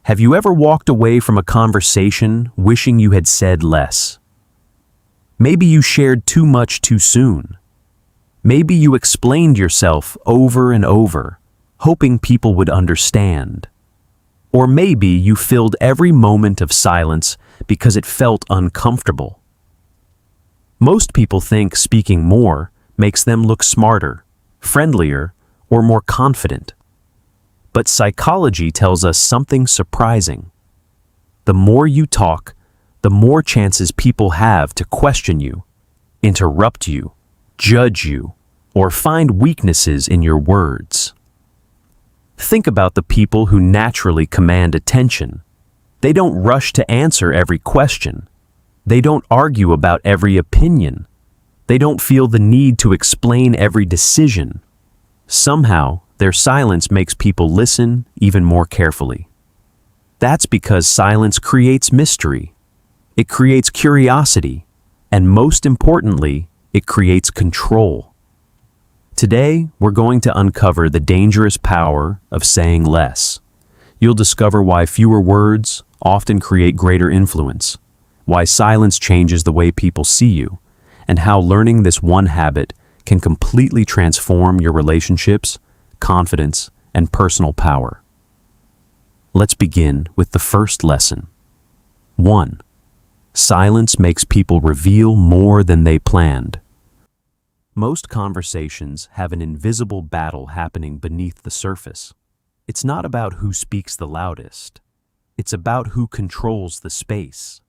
Have you ever walked away from a conversation wishing you had said less? Maybe you shared too much too soon. Maybe you explained yourself over and over, hoping people would understand. Or maybe you filled every moment of silence because it felt uncomfortable. Most people think speaking more makes them look smarter, friendlier, or more confident. But psychology tells us something surprising. The more you talk, the more chances people have to question you, interrupt you, judge you, or find weaknesses in your words. Think about the people who naturally command attention. They don't rush to answer every question. They don't argue about every opinion. They don't feel the need to explain every decision. Somehow, their silence makes people listen even more carefully. That's because silence creates mystery. It creates curiosity, and most importantly, it creates control. Today, we're going to uncover the dangerous power of saying less. You'll discover why fewer words often create greater influence, why silence changes the way people see you, and how learning this one habit can completely transform your relationships, confidence, and personal power. Let's begin with the first lesson. 1. Silence makes people reveal more than they planned. Most conversations have an invisible battle happening beneath the surface. It's not about who speaks the loudest. It's about who controls the space.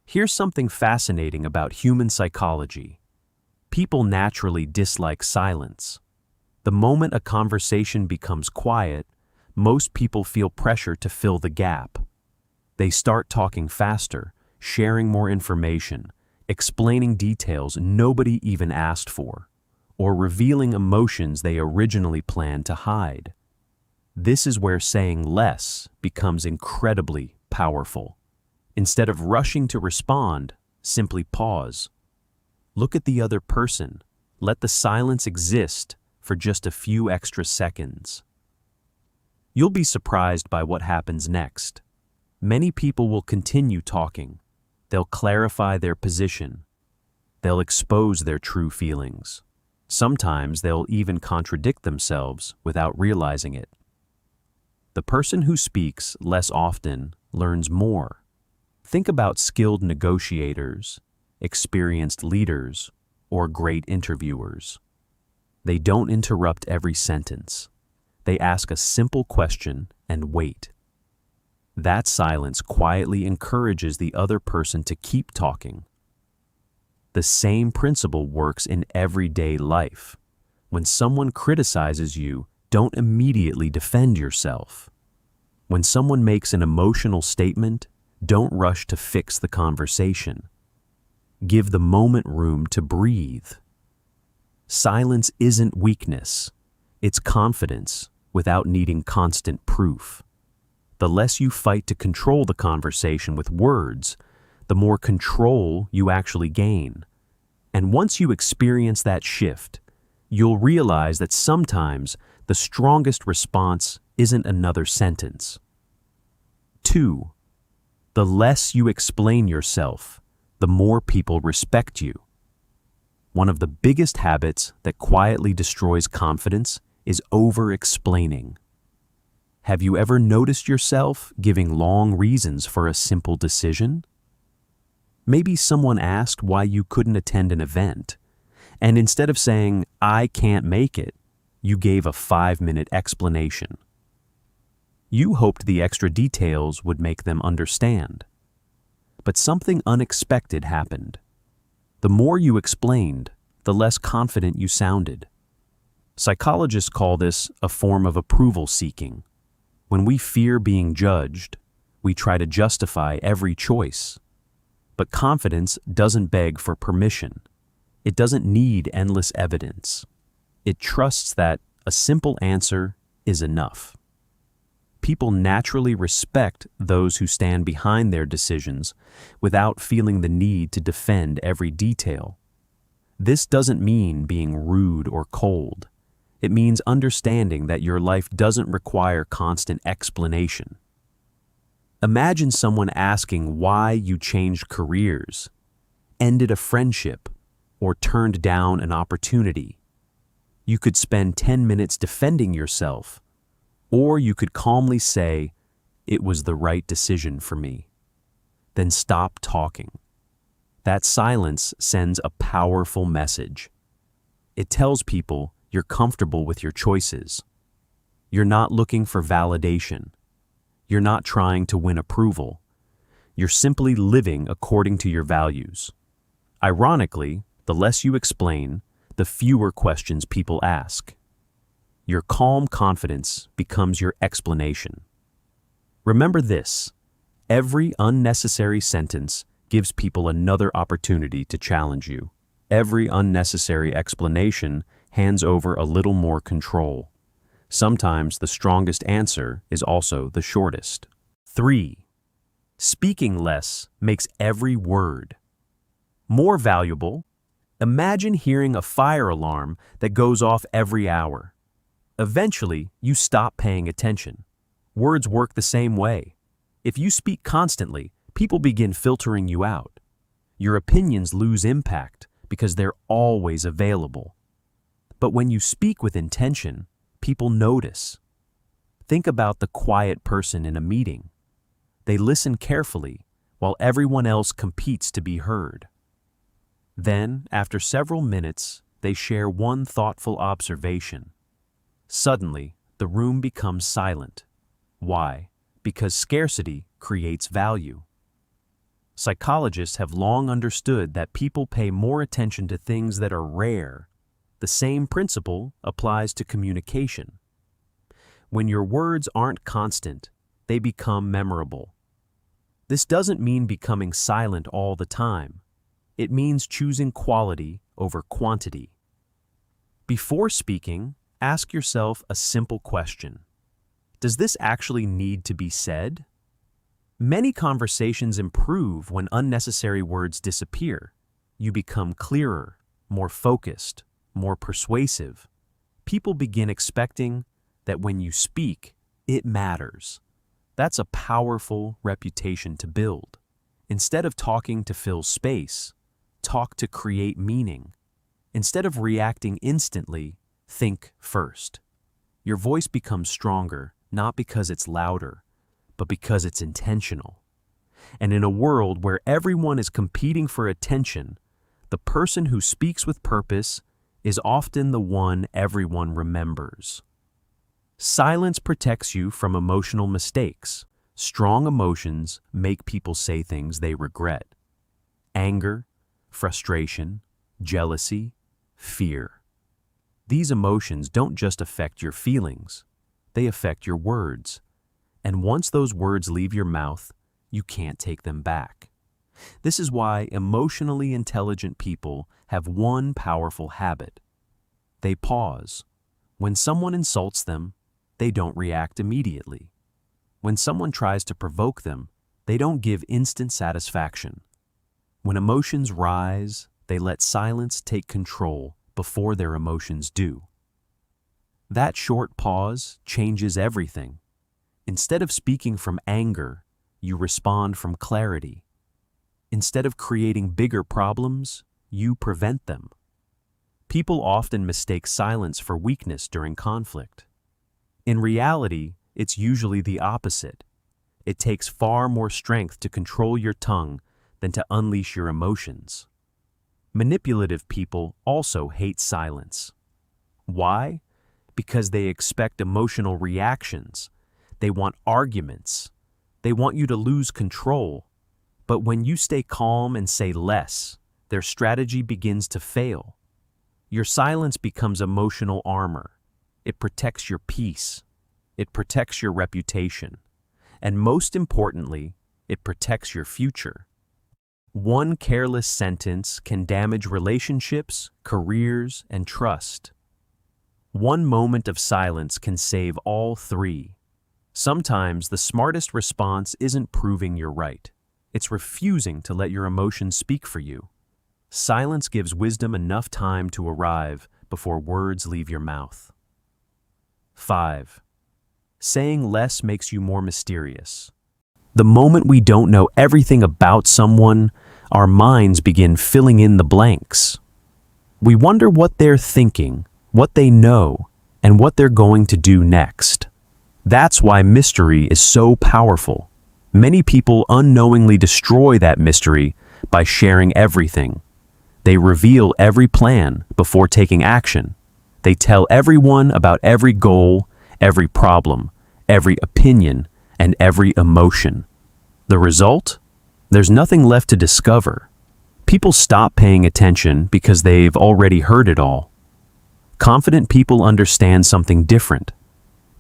Here's something fascinating about human psychology. People naturally dislike silence. The moment a conversation becomes quiet, most people feel pressure to fill the gap. They start talking faster, sharing more information, explaining details nobody even asked for, or revealing emotions they originally planned to hide. This is where saying less becomes incredibly powerful. Instead of rushing to respond, simply pause. Look at the other person. Let the silence exist for just a few extra seconds. You'll be surprised by what happens next. Many people will continue talking. They'll clarify their position. They'll expose their true feelings. Sometimes they'll even contradict themselves without realizing it. The person who speaks less often learns more. Think about skilled negotiators, experienced leaders, or great interviewers. They don't interrupt every sentence. They ask a simple question and wait. That silence quietly encourages the other person to keep talking. The same principle works in everyday life. When someone criticizes you, don't immediately defend yourself. When someone makes an emotional statement, don't rush to fix the conversation. Give the moment room to breathe. Silence isn't weakness. It's confidence without needing constant proof. The less you fight to control the conversation with words, the more control you actually gain. And once you experience that shift, you'll realize that sometimes the strongest response isn't another sentence. 2. The less you explain yourself, the more people respect you. One of the biggest habits that quietly destroys confidence is over-explaining. Have you ever noticed yourself giving long reasons for a simple decision? Maybe someone asked why you couldn't attend an event, and instead of saying, "I can't make it," you gave a 5-minute explanation. You hoped the extra details would make them understand. But something unexpected happened. The more you explained, the less confident you sounded. Psychologists call this a form of approval seeking. When we fear being judged, we try to justify every choice. But confidence doesn't beg for permission. It doesn't need endless evidence. It trusts that a simple answer is enough. People naturally respect those who stand behind their decisions without feeling the need to defend every detail. This doesn't mean being rude or cold. It means understanding that your life doesn't require constant explanation. Imagine someone asking why you changed careers, ended a friendship, or turned down an opportunity. You could spend 10 minutes defending yourself, or you could calmly say, "It was the right decision for me." Then stop talking. That silence sends a powerful message. It tells people you're comfortable with your choices. You're not looking for validation. You're not trying to win approval. You're simply living according to your values. Ironically, the less you explain, the fewer questions people ask. Your calm confidence becomes your explanation. Remember this: every unnecessary sentence gives people another opportunity to challenge you. Every unnecessary explanation hands over a little more control. Sometimes the strongest answer is also the shortest. 3. Speaking less makes every word more valuable. Imagine hearing a fire alarm that goes off every hour. Eventually, you stop paying attention. Words work the same way. If you speak constantly, people begin filtering you out. Your opinions lose impact because they're always available. But when you speak with intention, people notice. Think about the quiet person in a meeting. They listen carefully while everyone else competes to be heard. Then, after several minutes, they share one thoughtful observation. Suddenly, the room becomes silent. Why? Because scarcity creates value. Psychologists have long understood that people pay more attention to things that are rare. The same principle applies to communication. When your words aren't constant, they become memorable. This doesn't mean becoming silent all the time. It means choosing quality over quantity. Before speaking, ask yourself a simple question. Does this actually need to be said? Many conversations improve when unnecessary words disappear. You become clearer, more focused, more persuasive. People begin expecting that when you speak, it matters. That's a powerful reputation to build. Instead of talking to fill space, talk to create meaning. Instead of reacting instantly, think first. Your voice becomes stronger, not because it's louder, but because it's intentional. And in a world where everyone is competing for attention, the person who speaks with purpose is often the one everyone remembers. Silence protects you from emotional mistakes. Strong emotions make people say things they regret. Anger, frustration, jealousy, fear. These emotions don't just affect your feelings, they affect your words. And once those words leave your mouth, you can't take them back. This is why emotionally intelligent people have one powerful habit. They pause. When someone insults them, they don't react immediately. When someone tries to provoke them, they don't give instant satisfaction. When emotions rise, they let silence take control before their emotions do. That short pause changes everything. Instead of speaking from anger, you respond from clarity. Instead of creating bigger problems, you prevent them. People often mistake silence for weakness during conflict. In reality, it's usually the opposite. It takes far more strength to control your tongue than to unleash your emotions. Manipulative people also hate silence. Why? Because they expect emotional reactions. They want arguments. They want you to lose control. But when you stay calm and say less, their strategy begins to fail. Your silence becomes emotional armor. It protects your peace. It protects your reputation. And most importantly, it protects your future. One careless sentence can damage relationships, careers, and trust. One moment of silence can save all three. Sometimes the smartest response isn't proving you're right. It's refusing to let your emotions speak for you. Silence gives wisdom enough time to arrive before words leave your mouth. 5. Saying less makes you more mysterious. The moment we don't know everything about someone, our minds begin filling in the blanks. We wonder what they're thinking, what they know, and what they're going to do next. That's why mystery is so powerful. Many people unknowingly destroy that mystery by sharing everything. They reveal every plan before taking action. They tell everyone about every goal, every problem, every opinion, and every emotion. The result? There's nothing left to discover. People stop paying attention because they've already heard it all. Confident people understand something different.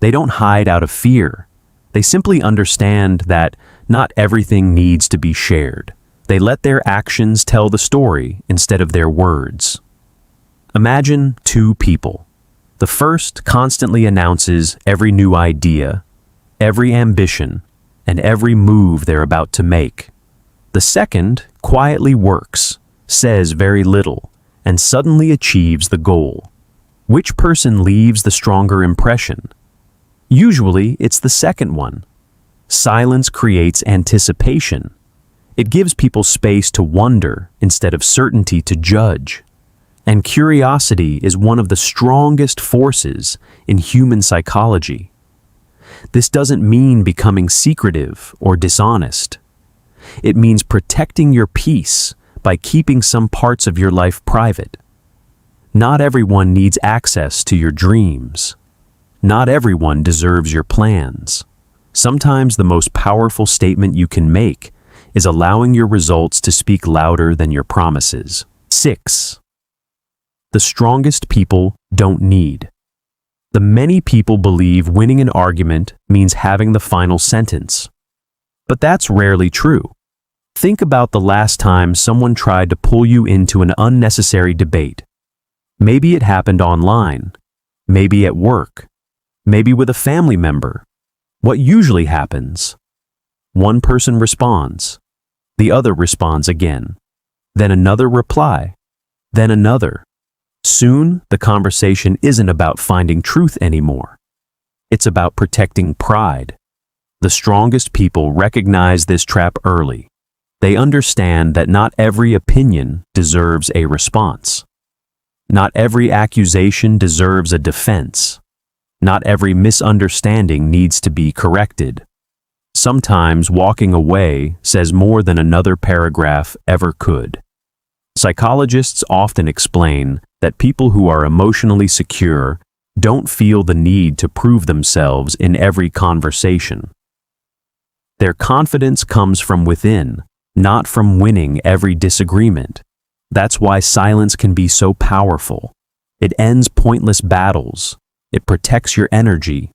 They don't hide out of fear. They simply understand that not everything needs to be shared. They let their actions tell the story instead of their words. Imagine two people. The first constantly announces every new idea, every ambition, and every move they're about to make. The second quietly works, says very little, and suddenly achieves the goal. Which person leaves the stronger impression? Usually, it's the second one. Silence creates anticipation. It gives people space to wonder instead of certainty to judge. And curiosity is one of the strongest forces in human psychology. This doesn't mean becoming secretive or dishonest. It means protecting your peace by keeping some parts of your life private. Not everyone needs access to your dreams. Not everyone deserves your plans. Sometimes the most powerful statement you can make is allowing your results to speak louder than your promises. 6. The strongest people don't need. The many people believe winning an argument means having the final sentence. But that's rarely true. Think about the last time someone tried to pull you into an unnecessary debate. Maybe it happened online, maybe at work, maybe with a family member. What usually happens? One person responds, the other responds again, then another reply, then another. Soon, the conversation isn't about finding truth anymore. It's about protecting pride. The strongest people recognize this trap early. They understand that not every opinion deserves a response. Not every accusation deserves a defense. Not every misunderstanding needs to be corrected. Sometimes walking away says more than another paragraph ever could. Psychologists often explain that people who are emotionally secure don't feel the need to prove themselves in every conversation. Their confidence comes from within, not from winning every disagreement. That's why silence can be so powerful. It ends pointless battles, it protects your energy,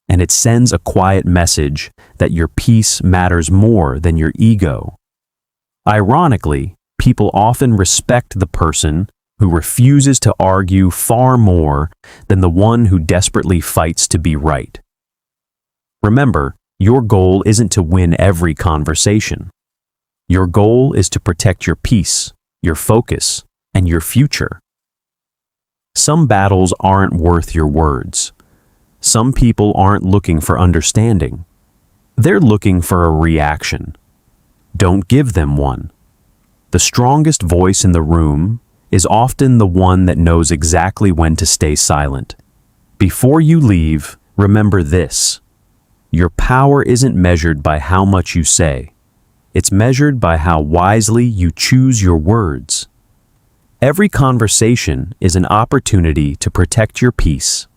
and it sends a quiet message that your peace matters more than your ego. Ironically, people often respect the person who refuses to argue far more than the one who desperately fights to be right. Remember, your goal isn't to win every conversation. Your goal is to protect your peace, your focus, and your future. Some battles aren't worth your words. Some people aren't looking for understanding. They're looking for a reaction. Don't give them one. The strongest voice in the room is often the one that knows exactly when to stay silent. Before you leave, remember this. Your power isn't measured by how much you say. It's measured by how wisely you choose your words. Every conversation is an opportunity to protect your peace,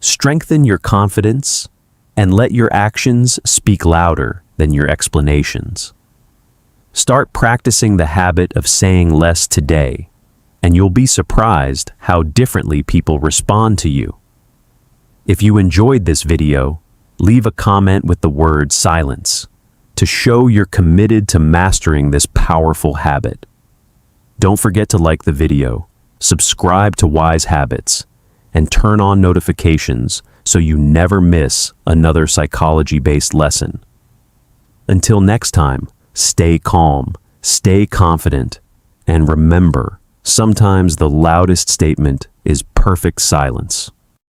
strengthen your confidence, and let your actions speak louder than your explanations. Start practicing the habit of saying less today, and you'll be surprised how differently people respond to you. If you enjoyed this video, leave a comment with the word silence to show you're committed to mastering this powerful habit. Don't forget to like the video, subscribe to Wise Habits, and turn on notifications so you never miss another psychology-based lesson. Until next time, stay calm, stay confident, and remember, sometimes the loudest statement is perfect silence.